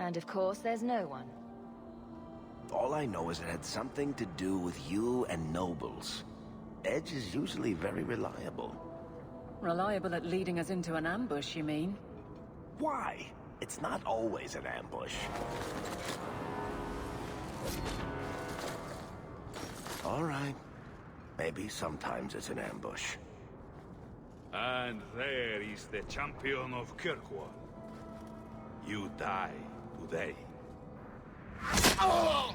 And of course, there's no one. All I know is it had something to do with you and nobles. Edge is usually very reliable. Reliable at leading us into an ambush, you mean? Why? It's not always an ambush. All right. Maybe sometimes it's an ambush. And there is the champion of Kirkwall. You die today. Oh!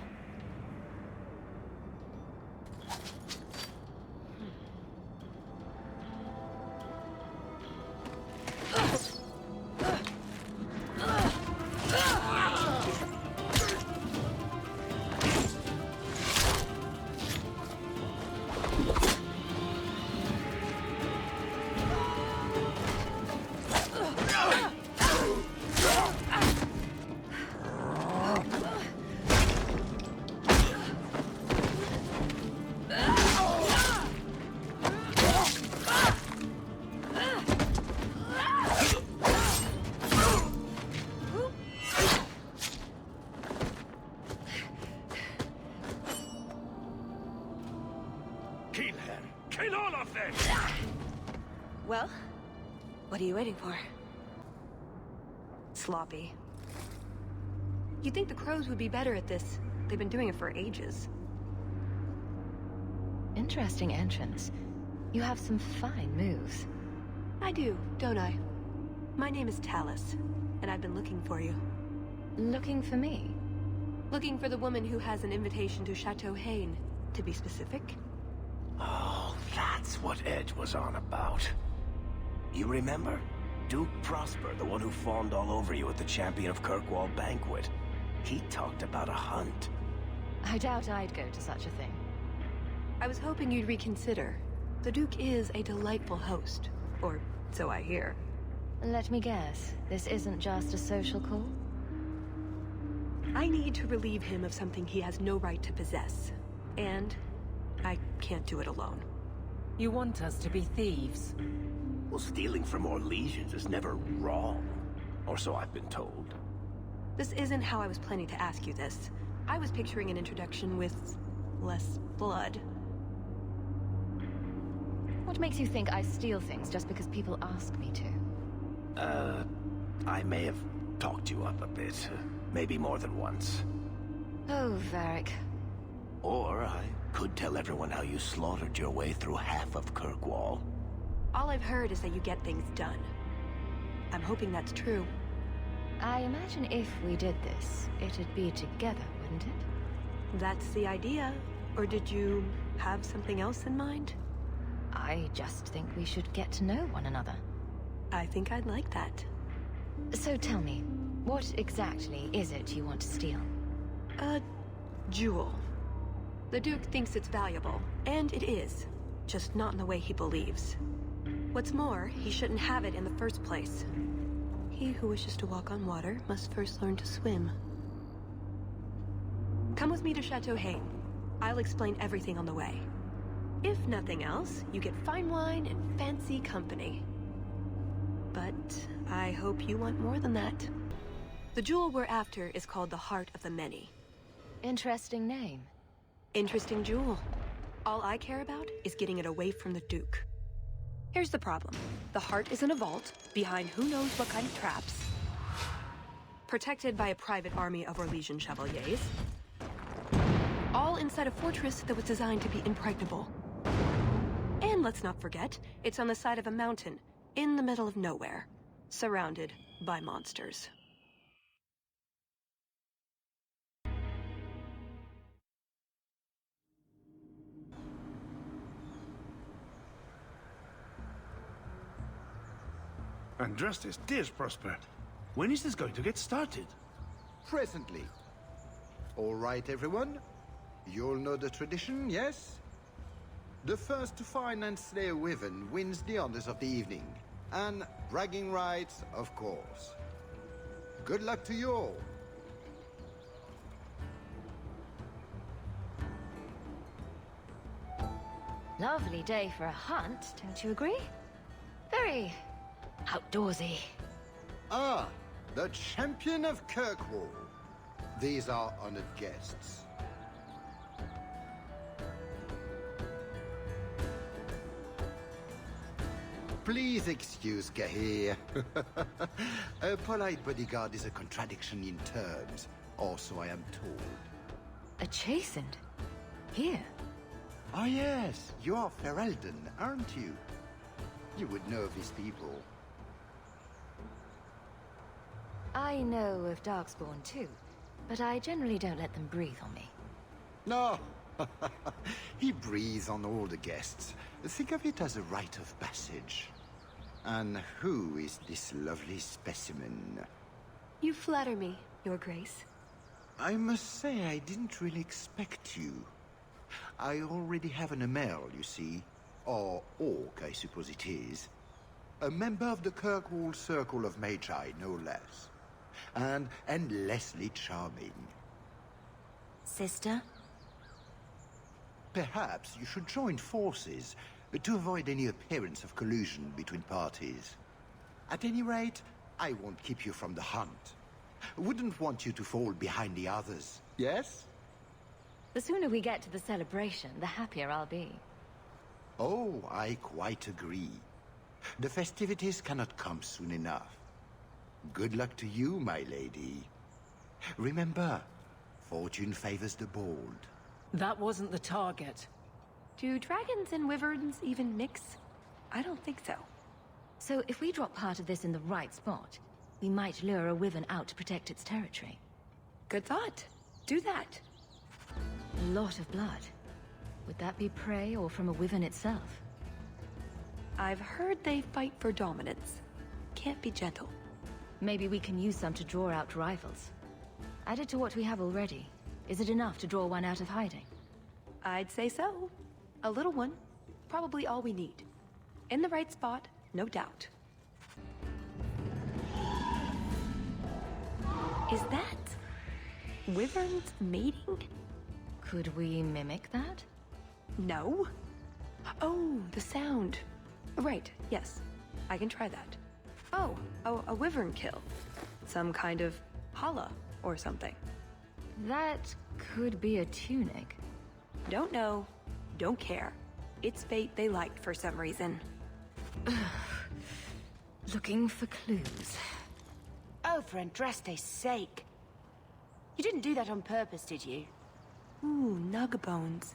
Kill her! Kill all of them! Well, what are you waiting for? Sloppy. You'd think the crows would be better at this. They've been doing it for ages. Interesting entrance. You have some fine moves. I do, don't I? My name is Tallis, and I've been looking for you. Looking for me? Looking for the woman who has an invitation to Chateau Haine, to be specific. Oh, that's what Edge was on about. You remember? Duke Prosper, the one who fawned all over you at the Champion of Kirkwall banquet. He talked about a hunt. I doubt I'd go to such a thing. I was hoping you'd reconsider. The Duke is a delightful host, or so I hear. Let me guess, this isn't just a social call? I need to relieve him of something he has no right to possess. And I can't do it alone. You want us to be thieves? Well, stealing from Orlesians is never wrong. Or so I've been told. This isn't how I was planning to ask you this. I was picturing an introduction with less blood. What makes you think I steal things just because people ask me to? I may have talked you up a bit. Maybe more than once. Oh, Varric. Or I could tell everyone how you slaughtered your way through half of Kirkwall. All I've heard is that you get things done. I'm hoping that's true. I imagine if we did this, it'd be together, wouldn't it? That's the idea. Or did you have something else in mind? I just think we should get to know one another. I think I'd like that. So tell me, what exactly is it you want to steal? A jewel. The Duke thinks it's valuable, and it is. Just not in the way he believes. What's more, he shouldn't have it in the first place. He who wishes to walk on water must first learn to swim. Come with me to Chateau Haine. I'll explain everything on the way. If nothing else, you get fine wine and fancy company. But I hope you want more than that. The jewel we're after is called the Heart of the Many. Interesting name. Interesting jewel. All I care about is getting it away from the Duke. Here's the problem. The heart is in a vault, behind who knows what kind of traps. Protected by a private army of Orlesian chevaliers. All inside a fortress that was designed to be impregnable. And let's not forget, it's on the side of a mountain, in the middle of nowhere, surrounded by monsters. And just as Tears prospered, when is this going to get started? Presently. All right, everyone? You'll know the tradition, yes? The first to find and slay a wyvern wins the honors of the evening. And bragging rights, of course. Good luck to you all. Lovely day for a hunt, don't you agree? Very outdoorsy. Ah, The champion of Kirkwall. These are honored guests. Please excuse Gahir. A polite bodyguard is a contradiction in terms, or so I am told. A chastened? Here? Ah yes, you are Ferelden, aren't you? You would know these people. I know of Darkspawn too, but I generally don't let them breathe on me. No, he breathes on all the guests. Think of it as a rite of passage. And who is this lovely specimen? You flatter me, Your Grace. I must say I didn't really expect you. I already have an Emel, you see. Or Hawke, I suppose it is. A member of the Kirkwall Circle of Magi, no less. And endlessly charming. Sister? Perhaps you should join forces to avoid any appearance of collusion between parties. At any rate, I won't keep you from the hunt. Wouldn't want you to fall behind the others, yes? The sooner we get to the celebration, the happier I'll be. Oh, I quite agree. The festivities cannot come soon enough. Good luck to you, my lady. Remember, fortune favors the bold. That wasn't the target. Do dragons and wyverns even mix? I don't think so. So if we drop part of this in the right spot, we might lure a wyvern out to protect its territory. Good thought. Do that. A lot of blood. Would that be prey or from a wyvern itself? I've heard they fight for dominance. Can't be gentle. Maybe we can use some to draw out rivals. Added to what we have already, is it enough to draw one out of hiding? I'd say so. A little one. Probably all we need. In the right spot, no doubt. Is that... wyverns mating? Could we mimic that? No. Oh, the sound. Right, yes. I can try that. Oh, a wyvern kill. Some kind of holla or something. That could be a tunic. Don't know. Don't care. It's fate they liked for some reason. Looking for clues. Oh, for Andraste's sake. You didn't do that on purpose, did you? Ooh, nug bones.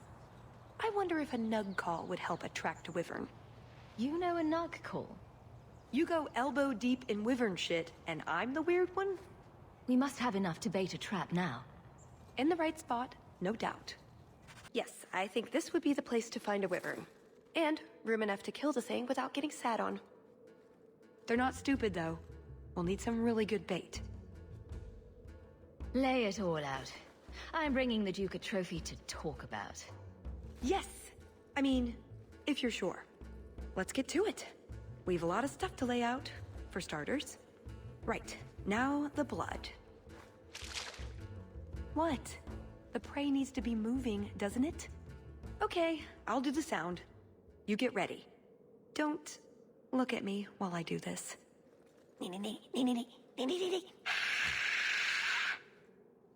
I wonder if a nug call would help attract a wyvern. You know a nug call? You go elbow deep in wyvern shit, and I'm the weird one? We must have enough to bait a trap now. In the right spot, no doubt. Yes, I think this would be the place to find a wyvern. And room enough to kill the thing without getting sat on. They're not stupid, though. We'll need some really good bait. Lay it all out. I'm bringing the Duke a trophy to talk about. Yes! I mean, if you're sure. Let's get to it. We've a lot of stuff to lay out, for starters. Right, now the blood. What? The prey needs to be moving, doesn't it? Okay, I'll do the sound. You get ready. Don't look at me while I do this.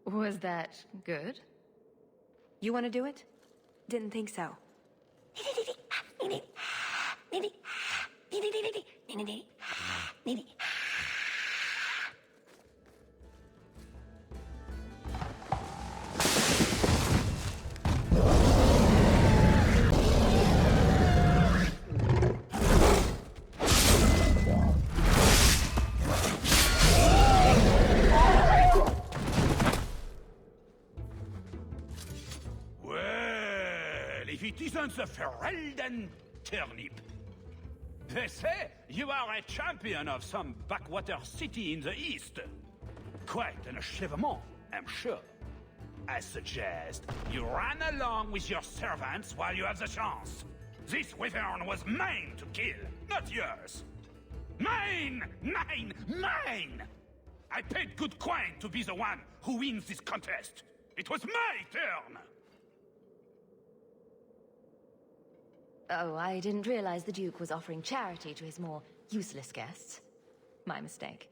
Was that good? You want to do it? Didn't think so. If it isn't the Ferelden turnip. They say you are a champion of some backwater city in the east. Quite an achievement, I'm sure. I suggest you run along with your servants while you have the chance. This wyvern was mine to kill, not yours. Mine! Mine! Mine! I paid good coin to be the one who wins this contest. It was my turn! Oh, I didn't realize the Duke was offering charity to his more useless guests. My mistake.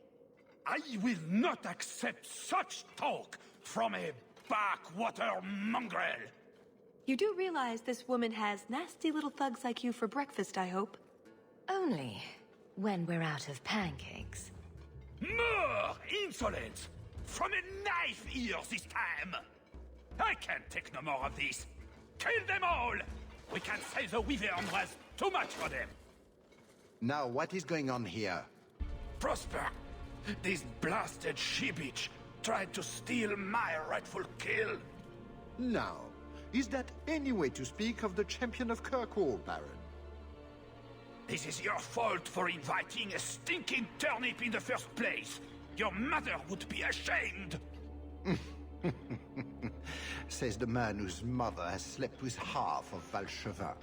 I will not accept such talk from a backwater mongrel. You do realize this woman has nasty little thugs like you for breakfast, I hope? Only when we're out of pancakes. More insolence! From a knife ear this time! I can't take no more of this. Kill them all! We can't say the Wyvern was too much for them. Now, what is going on here? Prosper, this blasted she-bitch tried to steal my rightful kill. Now, is that any way to speak of the champion of Kirkwall, Baron? This is your fault for inviting a stinking turnip in the first place. Your mother would be ashamed. Says the man whose mother has slept with half of Valchevin.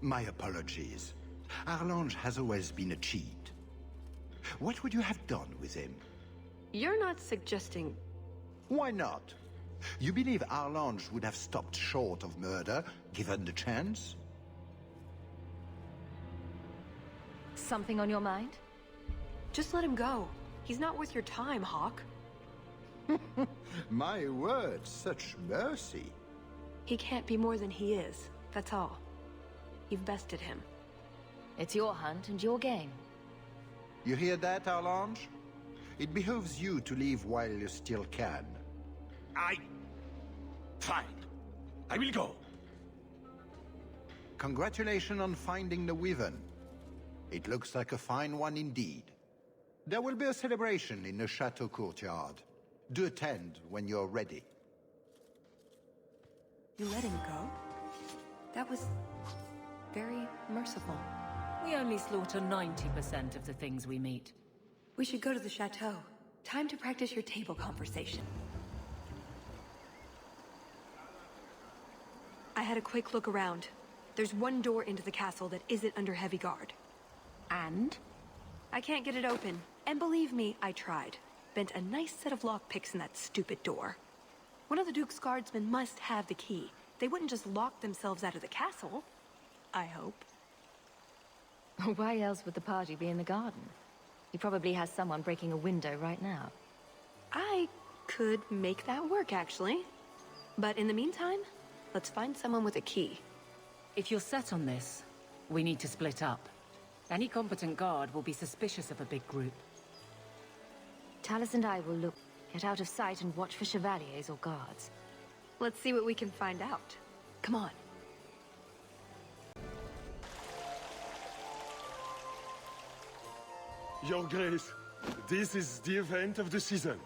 My apologies. Arlange has always been a cheat. What would you have done with him? You're not suggesting... Why not? You believe Arlange would have stopped short of murder, given the chance? Something on your mind? Just let him go. He's not worth your time, Hawke. My word, such mercy. He can't be more than he is, that's all. You've bested him. It's your hunt and your game. You hear that, Arlange? It behooves you to leave while you still can. Fine. I will go. Congratulations on finding the Wyvern. It looks like a fine one indeed. There will be a celebration in the chateau courtyard. Do attend when you're ready. You let him go? That was... very merciful. We only slaughter 90% of the things we meet. We should go to the chateau. Time to practice your table conversation. I had a quick look around. There's one door into the castle that isn't under heavy guard. And? I can't get it open. And believe me, I tried. Bent a nice set of lockpicks in that stupid door. One of the Duke's guardsmen must have the key. They wouldn't just lock themselves out of the castle. I hope. Why else would the party be in the garden? He probably has someone breaking a window right now. I could make that work, actually. But in the meantime, let's find someone with a key. If you're set on this, we need to split up. Any competent guard will be suspicious of a big group. Tallis and I will look, get out of sight and watch for chevaliers or guards. Let's see what we can find out. Come on. Your Grace, this is the event of the season.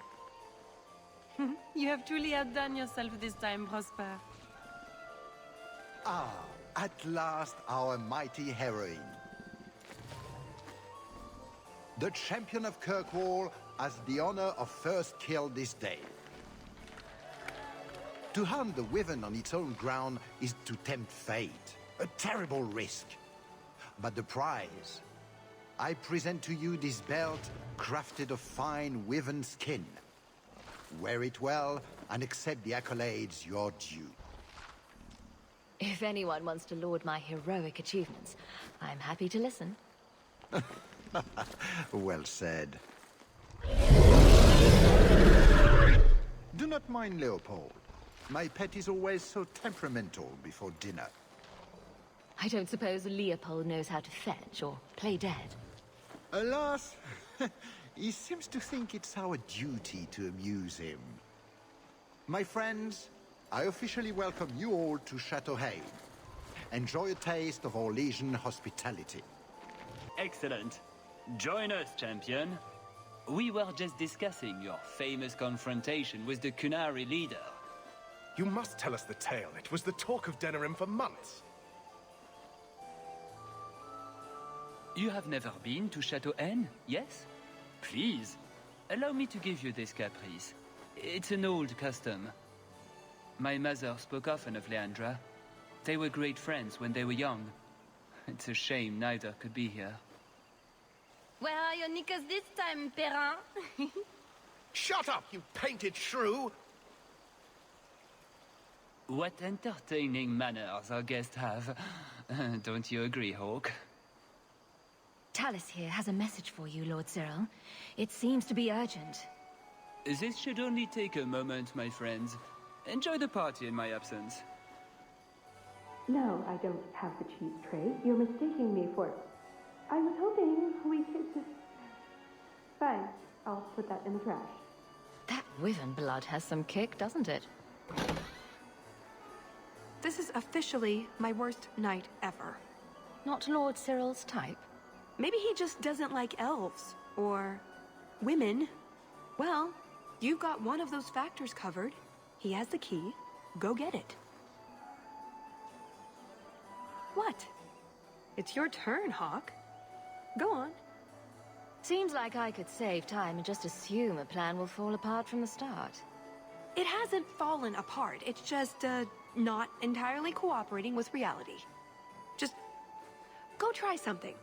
You have truly outdone yourself this time, Prosper. Ah, at last our mighty heroine. The champion of Kirkwall has the honor of first kill this day. To hunt the Wyvern on its own ground is to tempt fate. A terrible risk. But the prize... I present to you this belt crafted of fine Wyvern skin. Wear it well and accept the accolades you're due. If anyone wants to laud my heroic achievements, I'm happy to listen. Well said. Do not mind Leopold. My pet is always so temperamental before dinner. I don't suppose Leopold knows how to fetch or play dead. Alas, he seems to think it's our duty to amuse him. My friends, I officially welcome you all to Chateau Hay. Enjoy a taste of our Legion hospitality. Excellent. Join us, champion. We were just discussing your famous confrontation with the Kunari leader. You must tell us the tale. It was the talk of Denerim for months. You have never been to Chateau N, yes? Please, allow me to give you this caprice. It's an old custom. My mother spoke often of Leandra. They were great friends when they were young. It's a shame neither could be here. Where are your knickers this time, Perrin? Shut up, you painted shrew! What entertaining manners our guests have. Don't you agree, Hawke? Tallis here has a message for you, Lord Cyril. It seems to be urgent. This should only take a moment, my friends. Enjoy the party in my absence. No, I don't have the cheese tray. You're mistaking me for... I was hoping we could... Fine, I'll put that in the trash. That wyvern blood has some kick, doesn't it? This is officially my worst night ever. Not Lord Cyril's type? Maybe he just doesn't like elves. Or... women. Well, you've got one of those factors covered. He has the key. Go get it. What? It's your turn, Hawke. Go on. Seems like I could save time and just assume a plan will fall apart from the start. It hasn't fallen apart. It's just, not entirely cooperating with reality. Just go try something.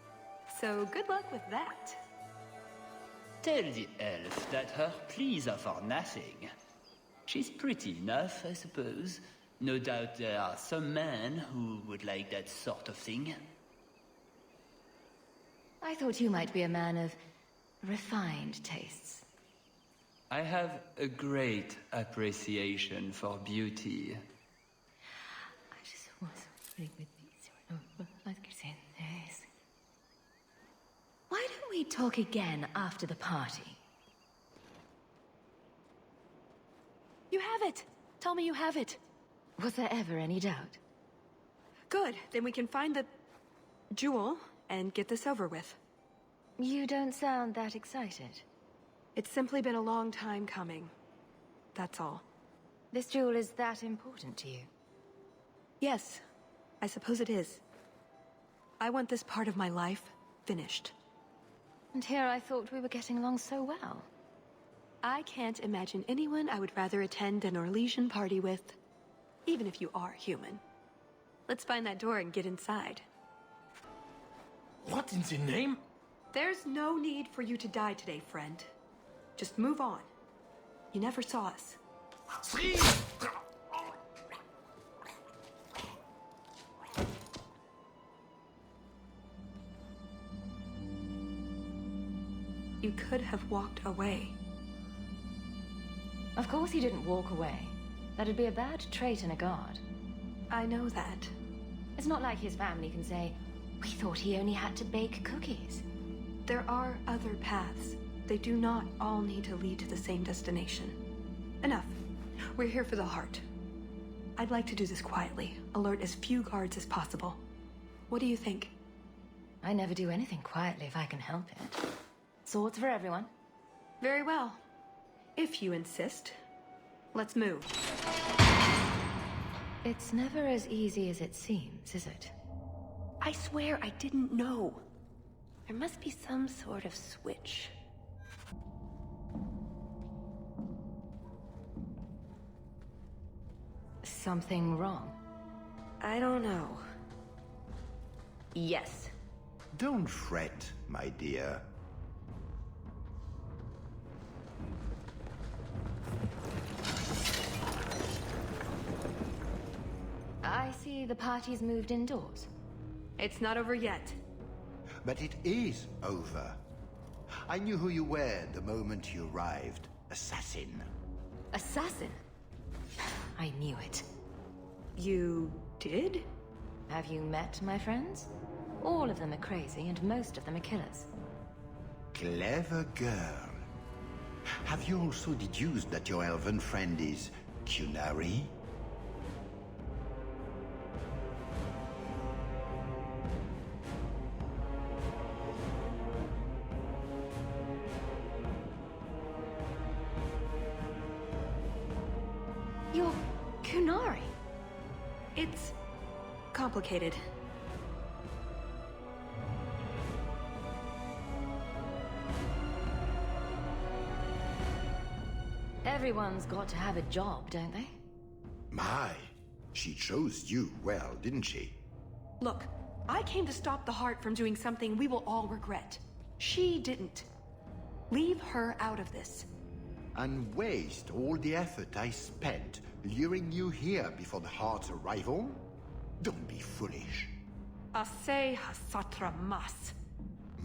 So good luck with that. Tell the elf that her pleas are for nothing. She's pretty enough, I suppose. No doubt there are some men who would like that sort of thing. I thought you might be a man of refined tastes. I have a great appreciation for beauty. I just was with these. Why don't we talk again after the party? You have it! Tell me you have it! Was there ever any doubt? Good, then we can find the... jewel and get this over with. You don't sound that excited. It's simply been a long time coming. That's all. This jewel is that important to you? Yes, I suppose it is. I want this part of my life finished. And here I thought we were getting along so well. I can't imagine anyone I would rather attend an Orlesian party with, even if you are human. Let's find that door and get inside. What in the name? There's no need for you to die today, friend. Just move on. You never saw us. You could have walked away. Of course he didn't walk away. That'd be a bad trait in a guard. I know that. It's not like his family can say, we thought he only had to bake cookies. There are other paths. They do not all need to lead to the same destination. Enough. We're here for the heart. I'd like to do this quietly, alert as few guards as possible. What do you think? I never do anything quietly if I can help it. Swords for everyone. Very well. If you insist. Let's move. It's never as easy as it seems, is it? I swear I didn't know. There must be some sort of switch. Something wrong? I don't know. Yes. Don't fret, my dear. I see the party's moved indoors. It's not over yet. But it is over. I knew who you were the moment you arrived. Assassin. Assassin? I knew it. You did? Have you met my friends? All of them are crazy, and most of them are killers. Clever girl. Have you also deduced that your elven friend is Qunari? You're Qunari? It's complicated. Everyone's got to have a job, don't they? My, she chose you well, didn't she? Look, I came to stop the heart from doing something we will all regret. She didn't. Leave her out of this. And waste all the effort I spent luring you here before the heart's arrival? Don't be foolish. Assez hasatra mas.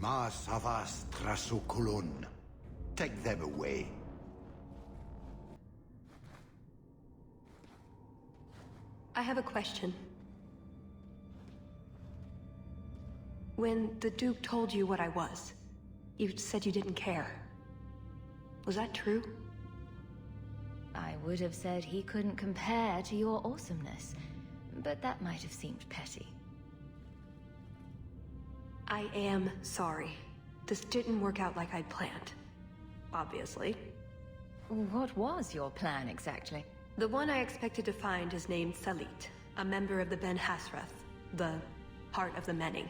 Ma savas trasukulun. Take them away. I have a question. When the Duke told you what I was, you said you didn't care. Was that true? I would have said he couldn't compare to your awesomeness, but that might have seemed petty. I am sorry. This didn't work out like I'd planned. Obviously. What was your plan exactly? The one I expected to find is named Salit, a member of the Ben Hasrath, the Heart of the Many.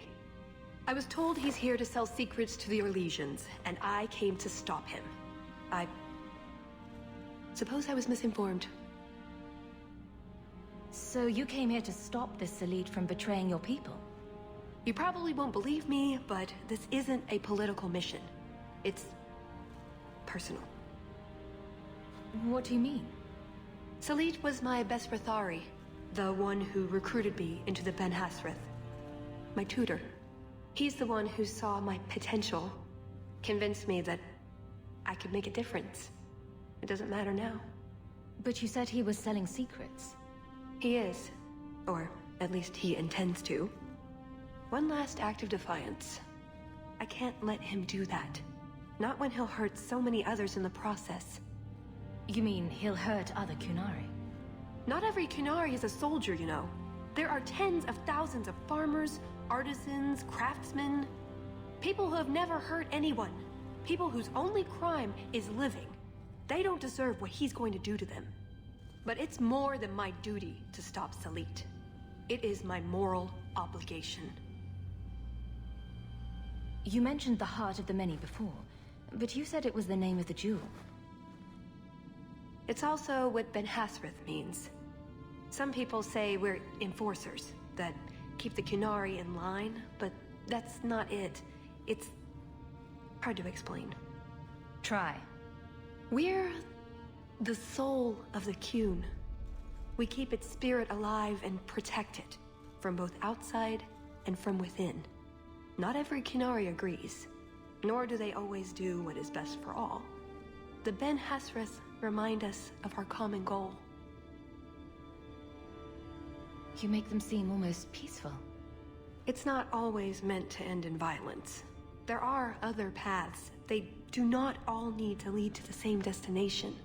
I was told he's here to sell secrets to the Orlesians, and I came to stop him. I suppose I was misinformed. So you came here to stop this Salit from betraying your people? You probably won't believe me, but this isn't a political mission. It's personal. What do you mean? Salit was my best Rathari, the one who recruited me into the Ben Hasrath. My tutor. He's the one who saw my potential, convinced me that I could make a difference. It doesn't matter now. But you said he was selling secrets. He is. Or at least he intends to. One last act of defiance. I can't let him do that. Not when he'll hurt so many others in the process. You mean he'll hurt other Kunari? Not every Kunari is a soldier, you know. There are tens of thousands of farmers, artisans, craftsmen. People who have never hurt anyone. People whose only crime is living. They don't deserve what he's going to do to them. But it's more than my duty to stop Salit. It is my moral obligation. You mentioned the Heart of the Many before, but you said it was the name of the jewel. It's also what Ben Hasrath means. Some people say we're enforcers, that keep the Kunari in line, but that's not it. It's hard to explain. Try. We're the soul of the Kun. We keep its spirit alive and protect it, from both outside and from within. Not every Kunari agrees, nor do they always do what is best for all. The Ben Hasrath remind us of our common goal. You make them seem almost peaceful. It's not always meant to end in violence. There are other paths. They do not all need to lead to the same destination.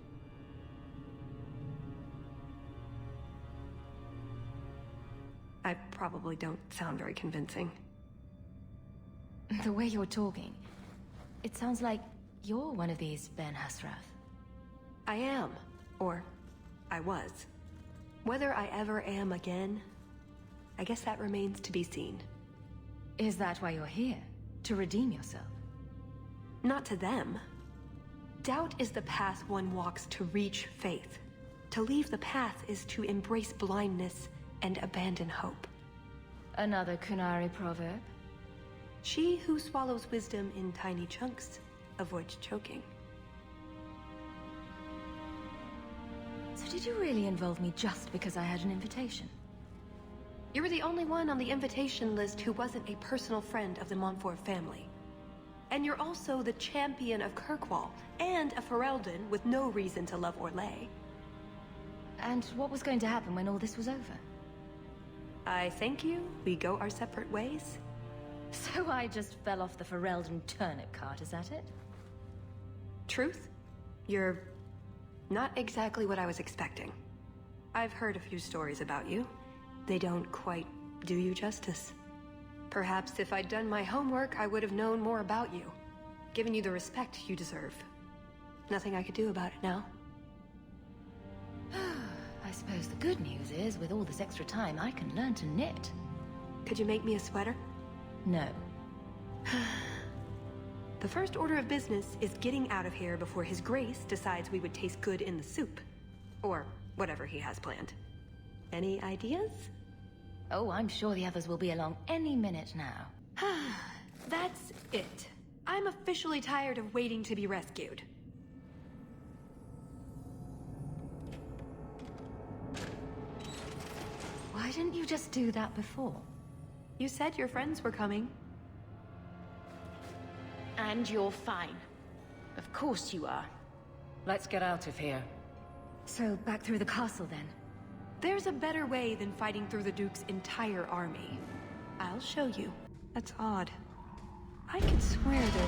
I probably don't sound very convincing. The way you're talking, it sounds like you're one of these Ben Hasrath. I am. Or I was. Whether I ever am again, I guess that remains to be seen. Is that why you're here? To redeem yourself? Not to them. Doubt is the path one walks to reach faith. To leave the path is to embrace blindness and abandon hope. Another Kunari proverb? She who swallows wisdom in tiny chunks avoids choking. So did you really involve me just because I had an invitation? You were the only one on the invitation list who wasn't a personal friend of the Montfort family. And you're also the champion of Kirkwall, and a Ferelden with no reason to love Orlais. And what was going to happen when all this was over? I thank you, we go our separate ways. So I just fell off the Ferelden turnip cart, is that it? Truth? You're not exactly what I was expecting. I've heard a few stories about you. They don't quite do you justice. Perhaps if I'd done my homework, I would have known more about you, given you the respect you deserve. Nothing I could do about it now. I suppose the good news is, with all this extra time, I can learn to knit. Could you make me a sweater? No. The first order of business is getting out of here before His Grace decides we would taste good in the soup. Or whatever he has planned. Any ideas? Oh, I'm sure the others will be along any minute now. That's it. I'm officially tired of waiting to be rescued. Why didn't you just do that before? You said your friends were coming. And you're fine. Of course you are. Let's get out of here. So, back through the castle then? There's a better way than fighting through the Duke's entire army. I'll show you. That's odd. I could swear there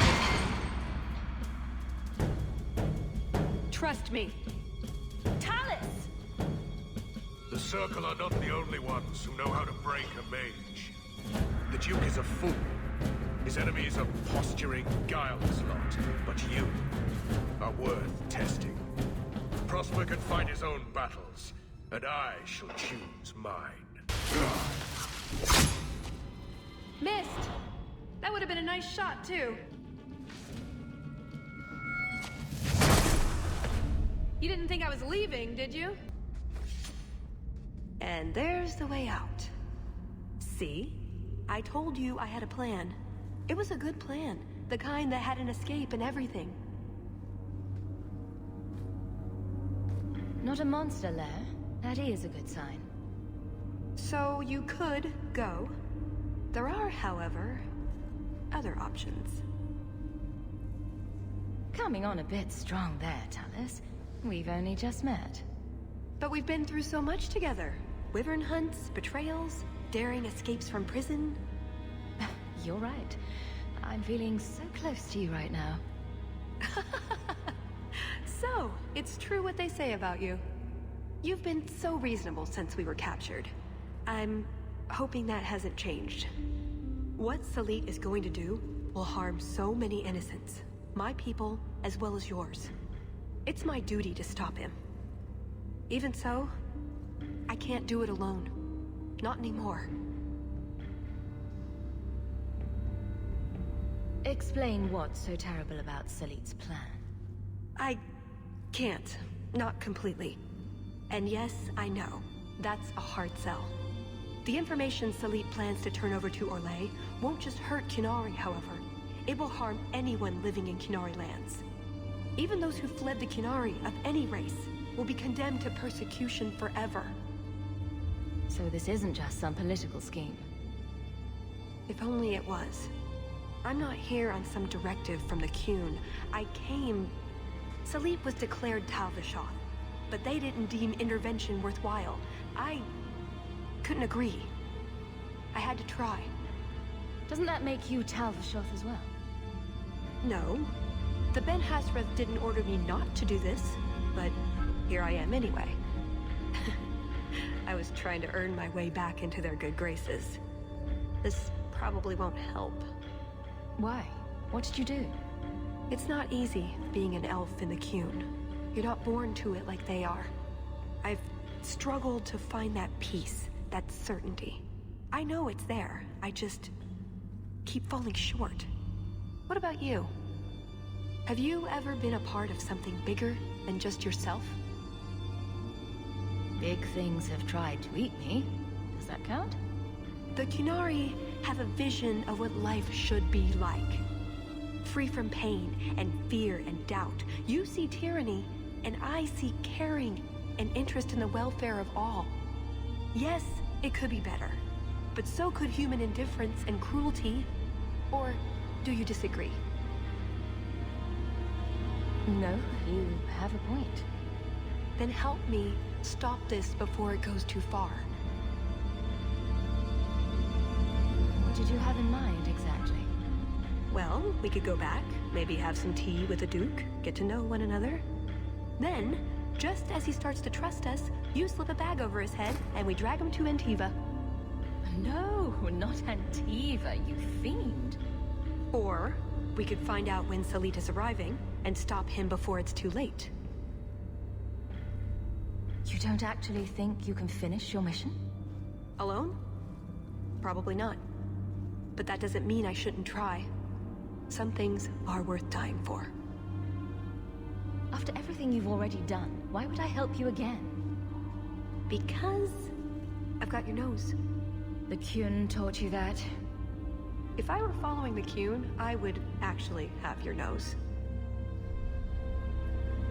was... Trust me. Tallis! The Circle are not the only ones who know how to break a mage. The Duke is a fool. His enemies are posturing, guileless lot. But you are worth testing. Prosper can fight his own battles, and I shall choose mine. Missed! That would have been a nice shot, too. You didn't think I was leaving, did you? And there's the way out. See? I told you I had a plan. It was a good plan. The kind that had an escape and everything. Not a monster lair. That is a good sign. So you could go. There are, however, other options. Coming on a bit strong there, Tallis. We've only just met. But we've been through so much together. Wyvern hunts, betrayals, daring escapes from prison. You're right. I'm feeling so close to you right now. So, it's true what they say about you. You've been so reasonable since we were captured. I'm hoping that hasn't changed. What Salit is going to do will harm so many innocents. My people, as well as yours. It's my duty to stop him. Even so, I can't do it alone. Not anymore. Explain what's so terrible about Salit's plan. I can't. Not completely. And yes, I know. That's a hard sell. The information Salit plans to turn over to Orlais won't just hurt Qunari, however. It will harm anyone living in Qunari lands. Even those who fled the Qunari of any race will be condemned to persecution forever. So this isn't just some political scheme. If only it was. I'm not here on some directive from the Qun. I came... Salit was declared Talvishoth, but they didn't deem intervention worthwhile. I couldn't agree. I had to try. Doesn't that make you Talvishoth as well? No. The Ben Hasreth didn't order me not to do this, but here I am anyway. I was trying to earn my way back into their good graces. This probably won't help. Why? What did you do? It's not easy being an elf in the Qun. You're not born to it like they are. I've struggled to find that peace, that certainty. I know it's there. I just keep falling short. What about you? Have you ever been a part of something bigger than just yourself? Big things have tried to eat me. Does that count? The Qunari have a vision of what life should be like. Free from pain and fear and doubt. You see tyranny, and I see caring and interest in the welfare of all. Yes, it could be better, but so could human indifference and cruelty. Or do you disagree? No, you have a point. Then help me stop this before it goes too far. What did you have in mind, exactly? Well, we could go back, maybe have some tea with the Duke, get to know one another. Then, just as he starts to trust us, you slip a bag over his head, and we drag him to Antiva. No, not Antiva, you fiend. Or, we could find out when Salit is arriving, and stop him before it's too late. You don't actually think you can finish your mission? Alone? Probably not. But that doesn't mean I shouldn't try. Some things are worth dying for. After everything you've already done, why would I help you again? Because I've got your nose. The Qun taught you that? If I were following the Qun, I would actually have your nose.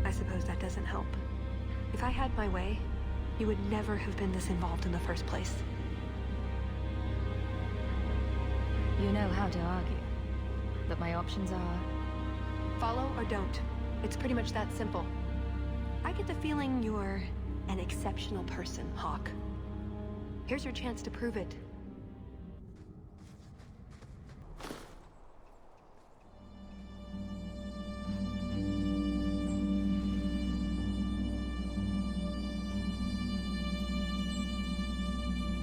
I suppose that doesn't help. If I had my way, you would never have been this involved in the first place. You know how to argue. But my options are Follow or don't. It's pretty much that simple. I get the feeling you're an exceptional person, Hawke. Here's your chance to prove it.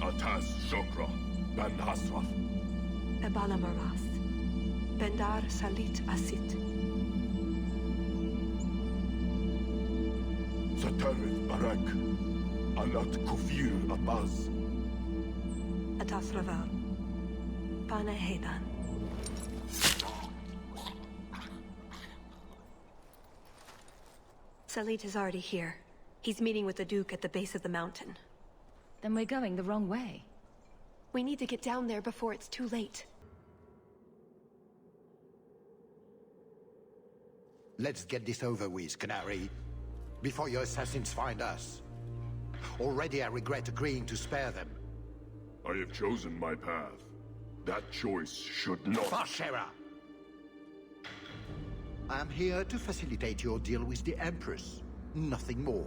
Atas Shokra, Ben Hasraf. Ebala Maras. Bendar Salit Asit. Satarith Barak. Alat Kufir Abaz. Atas Raval. Bana Hedan. Salit is already here. He's meeting with the Duke at the base of the mountain. Then we're going the wrong way. We need to get down there before it's too late. Let's get this over with, Canary. Before your assassins find us. Already I regret agreeing to spare them. I have chosen my path. That choice should not... Farshera! I am here to facilitate your deal with the Empress. Nothing more.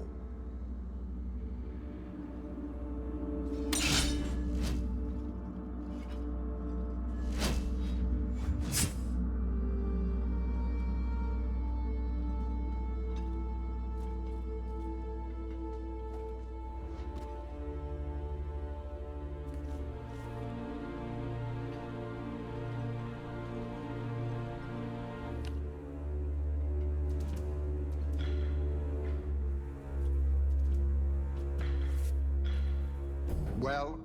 Well,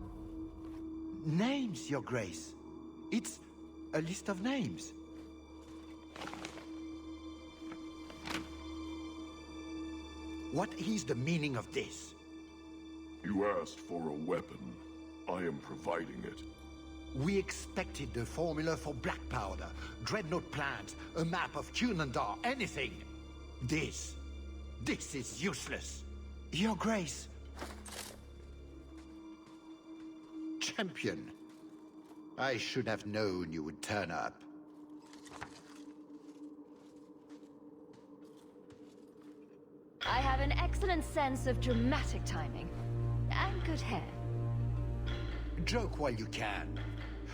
names, Your Grace. It's a list of names. What is the meaning of this? You asked for a weapon. I am providing it. We expected the formula for black powder, dreadnought plans, a map of Cunandar, anything. This is useless. Your Grace. Champion. I should have known you would turn up. I have an excellent sense of dramatic timing. And good hair. Joke while you can.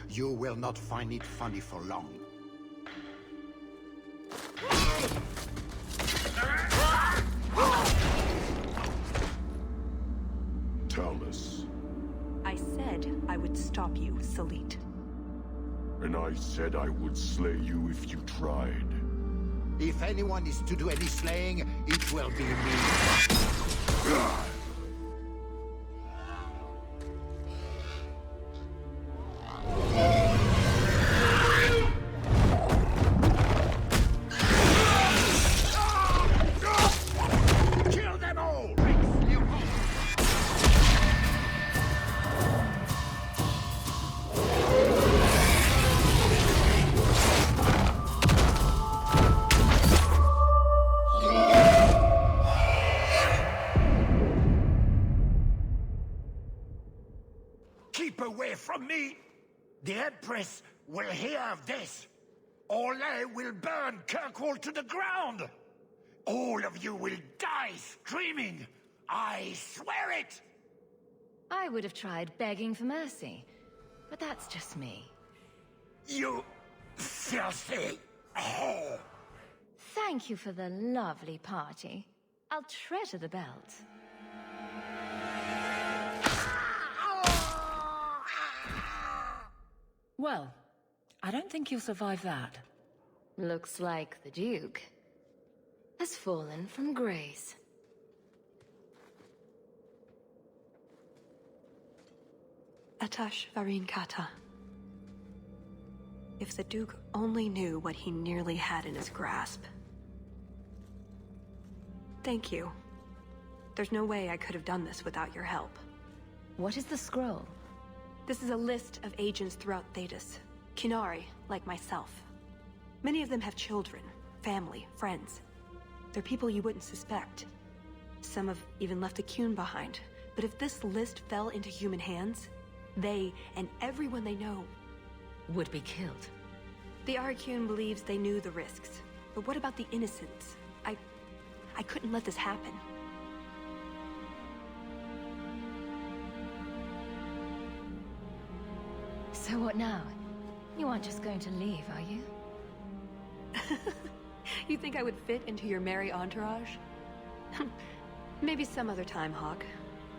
You will not find it funny for long. Tallis. I said I would stop you, Salit. And I said I would slay you if you tried. If anyone is to do any slaying, it will be me. Keep away from me! The Empress will hear of this. Orlais will burn Kirkwall to the ground! All of you will die screaming! I swear it! I would have tried begging for mercy, but that's just me. You filthy whore! Thank you for the lovely party. I'll treasure the belt. Well, I don't think you'll survive that. Looks like the Duke has fallen from grace. Atash Varin Kata. If the Duke only knew what he nearly had in his grasp. Thank you. There's no way I could have done this without your help. What is the scroll? This is a list of agents throughout Thedas. Qunari, like myself. Many of them have children, family, friends. They're people you wouldn't suspect. Some have even left a Qun behind. But if this list fell into human hands, they, and everyone they know, Would be killed. the Arcune believes they knew the risks. But what about the innocents? I couldn't let this happen. So what now? You aren't just going to leave, are you? You think I would fit into your merry entourage? Maybe some other time, Hawke.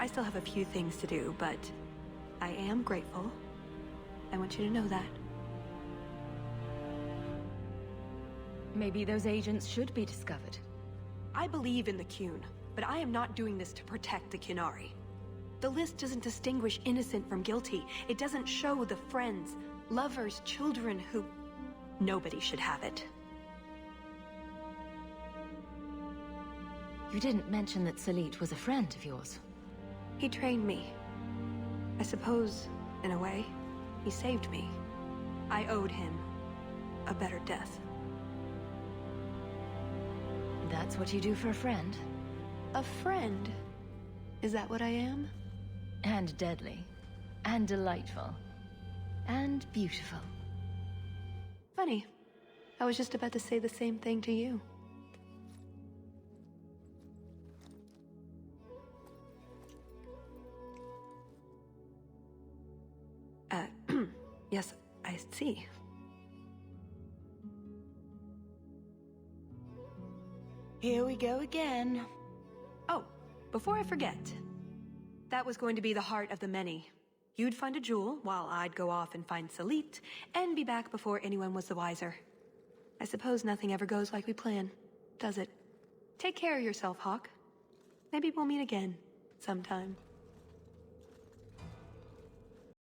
I still have a few things to do, but I am grateful. I want you to know that. Maybe those agents should be discovered. I believe in the Qun, but I am not doing this to protect the Qunari. The list doesn't distinguish innocent from guilty. It doesn't show the friends, lovers, children who... Nobody should have it. You didn't mention that Salit was a friend of yours. He trained me. I suppose, in a way, he saved me. I owed him a better death. That's what you do for a friend? A friend? Is that what I am? And deadly. And delightful. And beautiful. Funny. I was just about to say the same thing to you. Yes, I see. Here we go again. Oh, before I forget. That was going to be the heart of the many. You'd find a jewel, while I'd go off and find Salit, and be back before anyone was the wiser. I suppose nothing ever goes like we plan, does it? Take care of yourself, Hawke. Maybe we'll meet again, sometime.